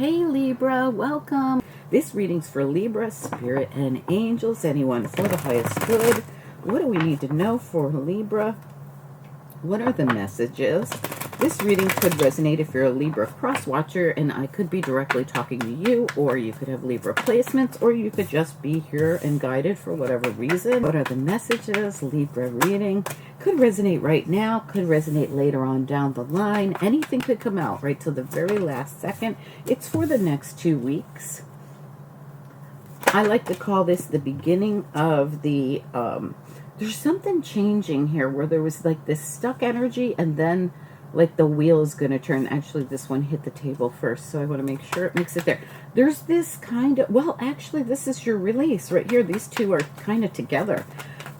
Hey Libra, welcome. This reading's for Libra, Spirit and Angels, anyone for the highest good. What do we need to know for Libra? What are the messages? This reading could resonate if you're a Libra cross-watcher, and I could be directly talking to you, or you could have Libra placements, or you could just be here and guided for whatever reason. What are the messages? Libra reading could resonate right now, could resonate later on down the line. Anything could come out right till the very last second. It's for the next 2 weeks. I like to call this the beginning of the, there's something changing here where there was like this stuck energy and then like the wheel is going to turn. Actually, this one hit the table first, so I want to make sure it makes it there. There's this kind of, well, actually, this is your release right here. These two are kind of together.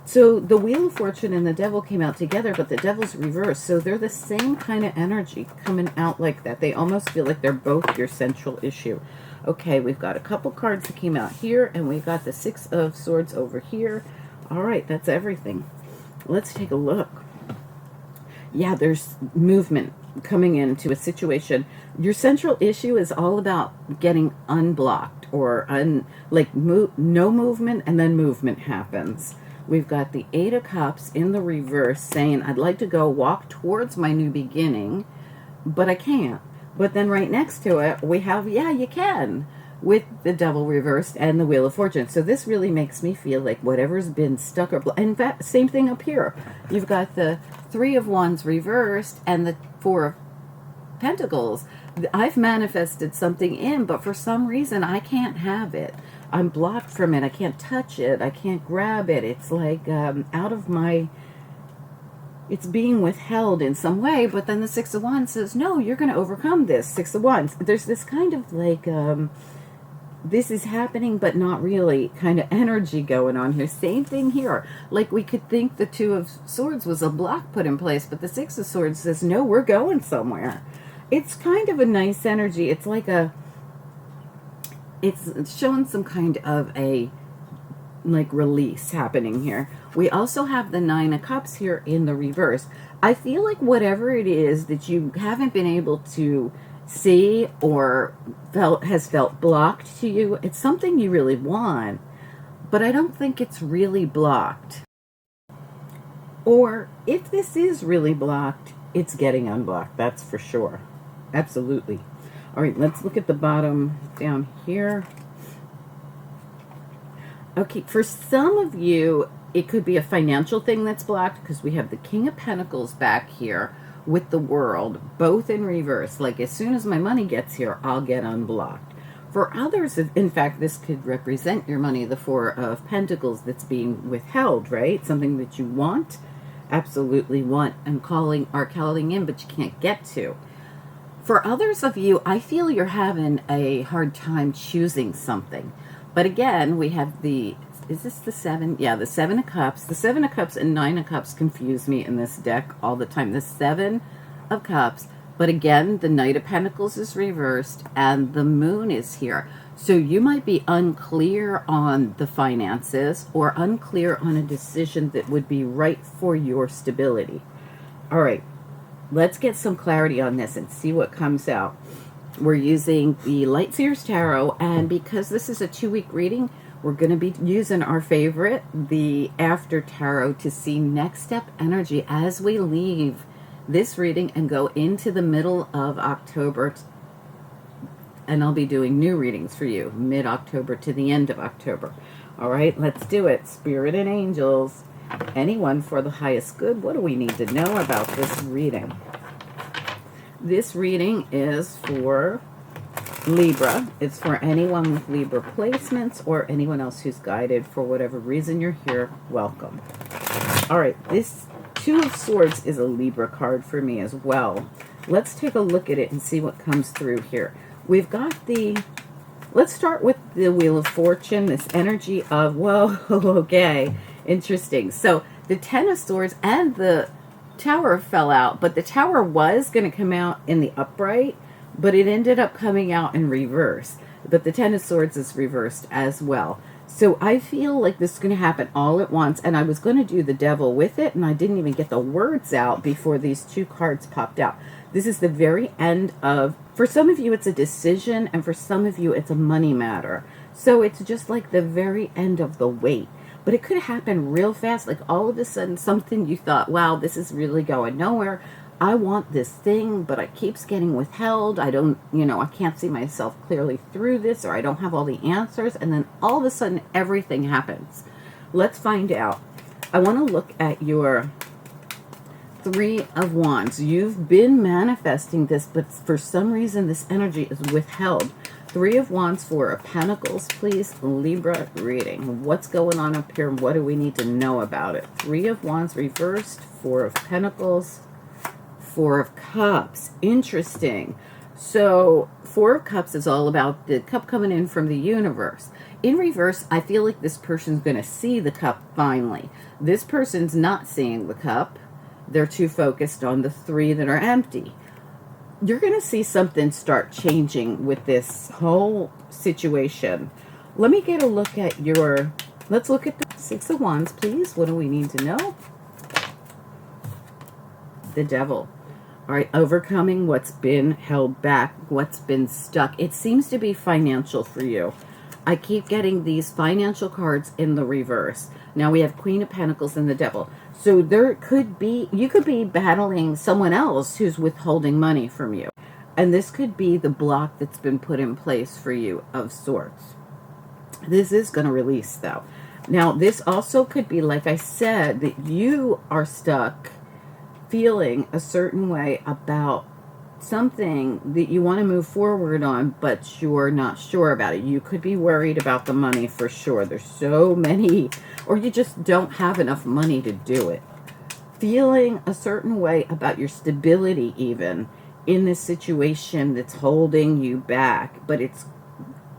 So the Wheel of Fortune and the Devil came out together, but the Devil's reversed. So they're the same kind of energy coming out like that. They almost feel like they're both your central issue. Okay, we've got a couple cards that came out here, and we've got the Six of Swords over here. All right, that's everything. Let's take a look. Yeah, there's movement coming into a situation. Your central issue is all about getting unblocked or no movement, and then movement happens. We've got the Eight of Cups in the reverse saying, I'd like to go walk towards my new beginning, but I can't. But then right next to it, we have, yeah, you can, with the Devil reversed and the Wheel of Fortune. So this really makes me feel like whatever's been stuck or in fact, same thing up here. You've got the Three of Wands reversed and the Four of Pentacles. I've manifested something in, but for some reason I can't have it. I'm blocked from it. I can't touch it. I can't grab it. It's like out of my, it's being withheld in some way. But then the Six of Wands says, no, you're going to overcome this. Six of Wands. There's this kind of like, this is happening, but not really kind of energy going on here. Same thing here. Like we could think the Two of Swords was a block put in place, but the Six of Swords says, no, we're going somewhere. It's kind of a nice energy. It's like a, it's showing some kind of a like release happening here. We also have the Nine of Cups here in the reverse. I feel like whatever it is that you haven't been able to see or has felt blocked to you, it's something you really want, but I don't think it's really blocked. Or if this is really blocked, it's getting unblocked. That's for sure. Absolutely. All right, let's look at the bottom down here. Okay, for some of you, it could be a financial thing that's blocked because we have the King of Pentacles back here with the World, both in reverse. Like as soon as my money gets here, I'll get unblocked. For others, in fact, this could represent your money, the Four of Pentacles that's being withheld, right? Something that you want, absolutely want, and calling in, but you can't get to. For others of you, I feel you're having a hard time choosing something. But again, we have the, is this the Seven? Yeah, the Seven of Cups. The Seven of Cups and Nine of Cups confuse me in this deck all the time. The Seven of Cups, but again, the Knight of Pentacles is reversed and the Moon is here. So you might be unclear on the finances or unclear on a decision that would be right for your stability. All right. Let's get some clarity on this and see what comes out. We're using the Light Seers Tarot, and because this is a 2-week reading, we're going to be using our favorite, the After Tarot, to see next step energy as we leave this reading and go into the middle of October. And I'll be doing new readings for you, mid-October to the end of October. All right, let's do it. Spirit and Angels. Anyone for the highest good. What do we need to know about this reading? This reading is for Libra. It's for anyone with Libra placements or anyone else who's guided for whatever reason you're here. Welcome. All right, this Two of Swords is a Libra card for me as well. Let's take a look at it and see what comes through here. We've got the, let's start with the Wheel of Fortune, this energy of, whoa, okay. Interesting. So the Ten of Swords and the Tower fell out, but the Tower was going to come out in the upright, but it ended up coming out in reverse. But the Ten of Swords is reversed as well. So I feel like this is going to happen all at once, and I was going to do the Devil with it, and I didn't even get the words out before these two cards popped out. This is the very end of, for some of you, it's a decision, and for some of you, it's a money matter. So it's just like the very end of the wait. But it could happen real fast, like all of a sudden something you thought, wow, this is really going nowhere. I want this thing, but it keeps getting withheld. I don't, I can't see myself clearly through this, or I don't have all the answers. And then all of a sudden, everything happens. Let's find out. I want to look at your Three of Wands. You've been manifesting this, but for some reason, this energy is withheld. Three of Wands, Four of Pentacles, please. Libra reading. What's going on up here? What do we need to know about it? Three of Wands reversed, Four of Pentacles, Four of Cups. Interesting. So Four of Cups is all about the cup coming in from the universe. In reverse, I feel like this person's going to see the cup finally. This person's not seeing the cup. They're too focused on the three that are empty. You're going to see something start changing with this whole situation. Let me get a look at your, let's look at the Six of Wands, please. What do we need to know? The Devil. All right, overcoming what's been held back, what's been stuck. It seems to be financial for you. I keep getting these financial cards in the reverse. Now we have Queen of Pentacles and the Devil. So there could be, you could be battling someone else who's withholding money from you. And this could be the block that's been put in place for you of sorts. This is going to release though. Now this also could be, like I said, that you are stuck feeling a certain way about something that you want to move forward on, but you're not sure about it. You could be worried about the money for sure. There's so many, or you just don't have enough money to do it. Feeling a certain way about your stability even in this situation that's holding you back, but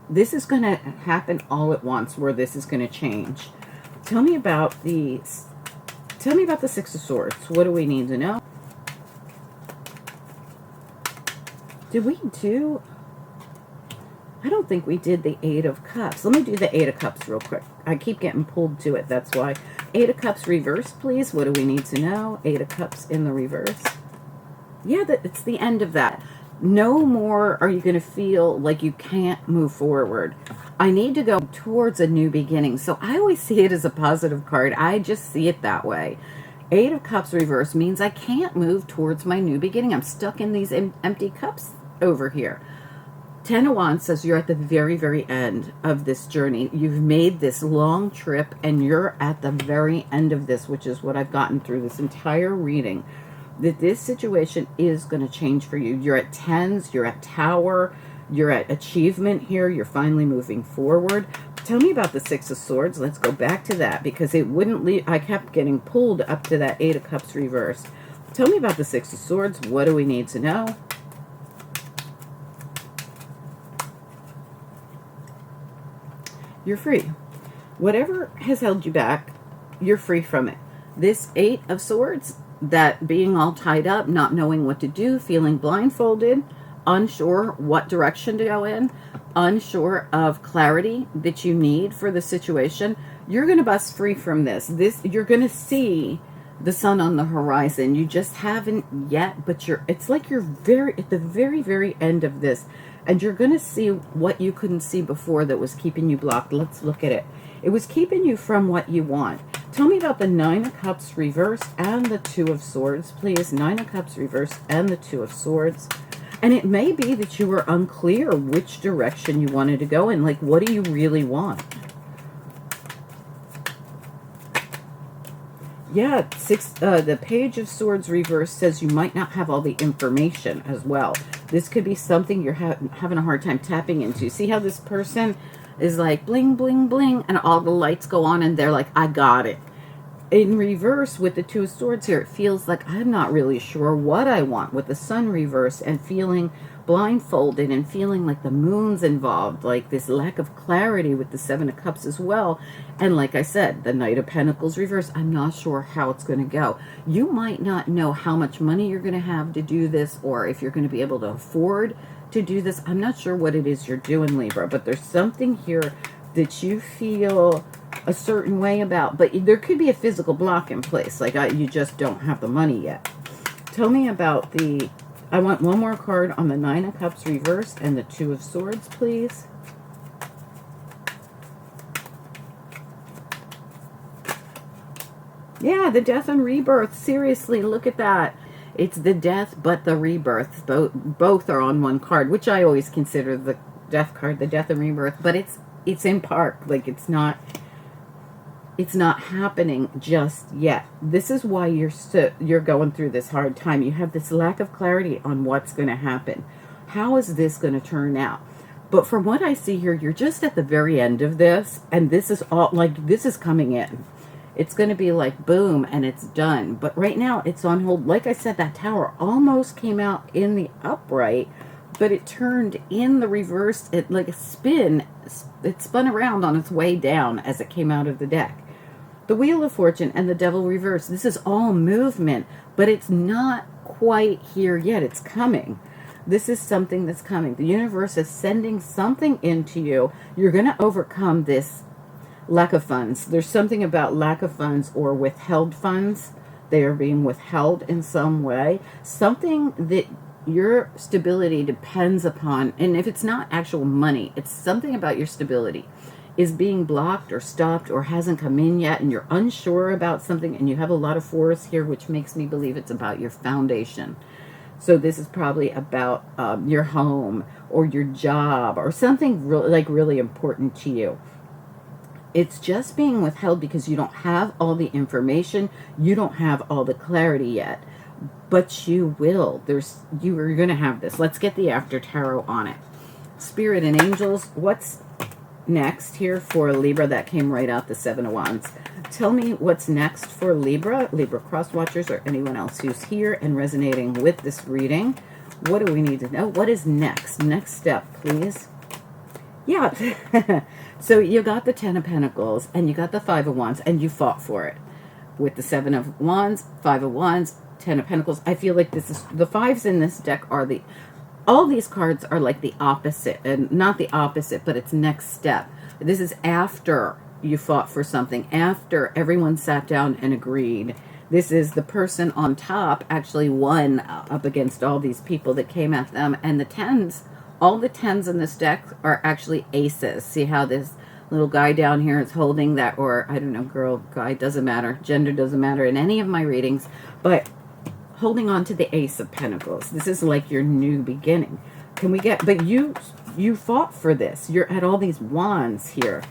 this is going to happen all at once where this is going to change. Tell me about the Six of Swords. What do we need to know? Did we do... I don't think we did the Eight of Cups. Let me do the Eight of Cups real quick. I keep getting pulled to it, that's why. Eight of Cups reverse, please. What do we need to know? Eight of Cups in the reverse. Yeah, it's the end of that. No more are you going to feel like you can't move forward. I need to go towards a new beginning. So I always see it as a positive card. I just see it that way. Eight of Cups reverse means I can't move towards my new beginning. I'm stuck in these empty cups over here. Ten of Wands says you're at the very, very end of this journey. You've made this long trip and you're at the very end of this, which is what I've gotten through this entire reading. That this situation is going to change for you. You're at tens, you're at Tower, you're at achievement here. You're finally moving forward. Tell me about the Six of Swords. Let's go back to that because it wouldn't leave. I kept getting pulled up to that Eight of Cups reverse. Tell me about the Six of Swords. What do we need to know? You're free. Whatever has held you back, you're free from it. This Eight of Swords, that being all tied up, not knowing what to do, feeling blindfolded, unsure what direction to go in, unsure of clarity that you need for the situation, you're going to bust free from this. You're going to see the sun on the horizon. You just haven't yet, but it's like you're at the very, very end of this. And you're going to see what you couldn't see before that was keeping you blocked. Let's look at it. It was keeping you from what you want. Tell me about the Nine of Cups reversed and the Two of Swords, please. Nine of Cups reversed and the Two of Swords. And it may be that you were unclear which direction you wanted to go in. Like, what do you really want? Yeah, the Page of Swords reverse says you might not have all the information as well. This could be something you're having a hard time tapping into. See how this person is like bling, bling, bling, and all the lights go on and they're like, I got it. In reverse with the Two of Swords here, it feels like I'm not really sure what I want with the Sun reverse and feeling blindfolded and feeling like the moon's involved, like this lack of clarity with the Seven of Cups as well. And like I said, the Knight of Pentacles reverse, I'm not sure how it's going to go. You might not know how much money you're going to have to do this or if you're going to be able to afford to do this. I'm not sure what it is you're doing, Libra, but there's something here that you feel a certain way about, but there could be a physical block in place, like you just don't have the money yet. Tell me about the I want one more card on the Nine of Cups reversed and the Two of Swords, please. Yeah, the death and rebirth. Seriously, look at that. It's the death, but the rebirth. Both are on one card, which I always consider the death card, the death and rebirth. But it's in part. Like, it's not happening just yet. This is why you're going through this hard time. You have this lack of clarity on what's going to happen. How is this going to turn out? But from what I see here, you're just at the very end of this, and this is all, like, this is coming in. It's going to be like boom, and it's done. But right now, it's on hold. Like I said, that tower almost came out in the upright, but it turned in the reverse. It like a spin. It spun around on its way down as it came out of the deck. The Wheel of Fortune and the Devil reversed. This is all movement, but it's not quite here yet. It's coming. This is something that's coming. The universe is sending something into you. You're going to overcome this lack of funds. There's something about lack of funds or withheld funds. They are being withheld in some way. Something that your stability depends upon. And if it's not actual money, it's something about your stability is being blocked or stopped or hasn't come in yet, and you're unsure about something, and you have a lot of fours here, which makes me believe it's about your foundation. So this is probably about your home or your job or something really important to you. It's just being withheld because you don't have all the information. You don't have all the clarity yet, but you will. You're going to have this. Let's get the After Tarot on it. Spirit and angels, what's next here for Libra? That came right out, the Seven of Wands. Tell me what's next for Libra cross watchers, or anyone else who's here and resonating with this reading. What do we need to know? What is next? Next step, please. Yeah. So you got the Ten of Pentacles and you got the Five of Wands, and you fought for it with the Seven of Wands, Five of Wands, Ten of Pentacles. I feel like this is the fives in this deck are all these cards are like the opposite, and not the opposite, but it's next step. This is after you fought for something, after everyone sat down and agreed. This is the person on top actually won up against all these people that came at them. And the tens, all the tens in this deck are actually aces. See how this little guy down here is holding that, or I don't know, girl, guy, doesn't matter. Gender doesn't matter in any of my readings, but holding on to the Ace of Pentacles. This is like your new beginning. But you fought for this. You're at all these wands here.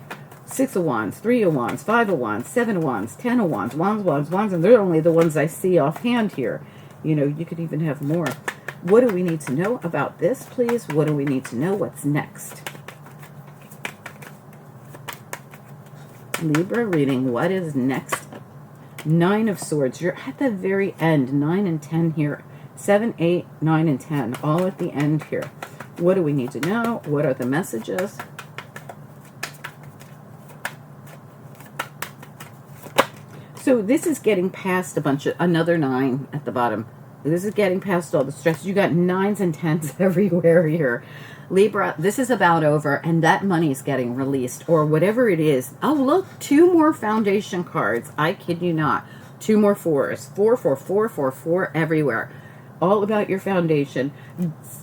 Six of Wands, Three of Wands, Five of Wands, Seven of Wands, Ten of Wands, Wands, and they're only the ones I see offhand here. You know, you could even have more. What do we need to know about this, please? What do we need to know? What's next? Libra reading, what is next? Nine of Swords. You're at the very end. 9 and 10 here. 7, 8, 9, and 10. All at the end here. What do we need to know? What are the messages? So this is getting past another 9 at the bottom. This is getting past all the stress. You got 9s and 10s everywhere here. Libra, this is about over, and that money is getting released, or whatever it is. Oh, look, 2 more foundation cards. I kid you not. 2 more 4s. 4, 4, 4, 4, 4 everywhere. All about your foundation.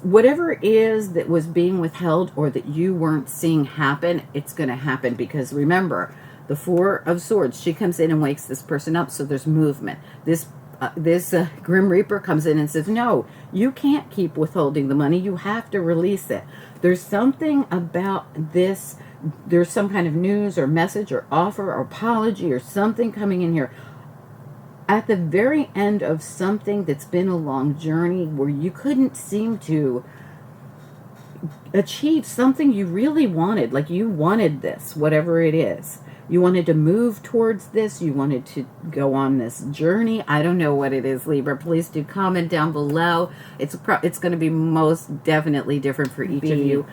Whatever it is that was being withheld or that you weren't seeing happen, it's going to happen, because remember, the Four of Swords, she comes in and wakes this person up, so there's movement. This Grim Reaper comes in and says, no, you can't keep withholding the money. You have to release it. There's something about this. There's some kind of news or message or offer or apology or something coming in here at the very end of something that's been a long journey where you couldn't seem to achieve something you really wanted. Like, you wanted this, whatever it is. You wanted to move towards this. You wanted to go on this journey. I don't know what it is, Libra. Please do comment down below. It's going to be most definitely different for each of you.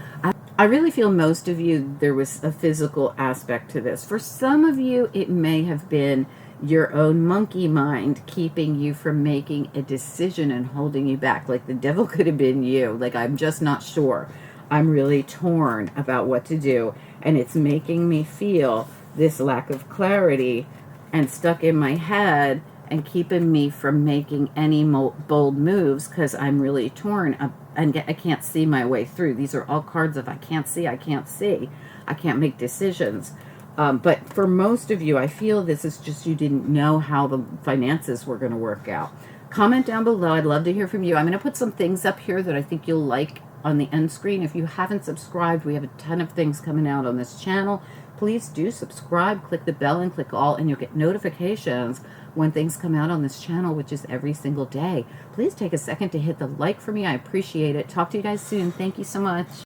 I really feel most of you, there was a physical aspect to this. For some of you, it may have been your own monkey mind keeping you from making a decision and holding you back. Like, the devil could have been you. Like, I'm just not sure. I'm really torn about what to do. And it's making me feel this lack of clarity and stuck in my head, and keeping me from making any bold moves because I'm really torn and I can't see my way through. These are all cards of I can't see, I can't see. I can't make decisions. But for most of you, I feel this is just you didn't know how the finances were going to work out. Comment down below. I'd love to hear from you. I'm going to put some things up here that I think you'll like on the end screen. If you haven't subscribed, we have a ton of things coming out on this channel. Please do subscribe, click the bell and click all, and you'll get notifications when things come out on this channel, which is every single day. Please take a second to hit the like for me. I appreciate it. Talk to you guys soon. Thank you so much.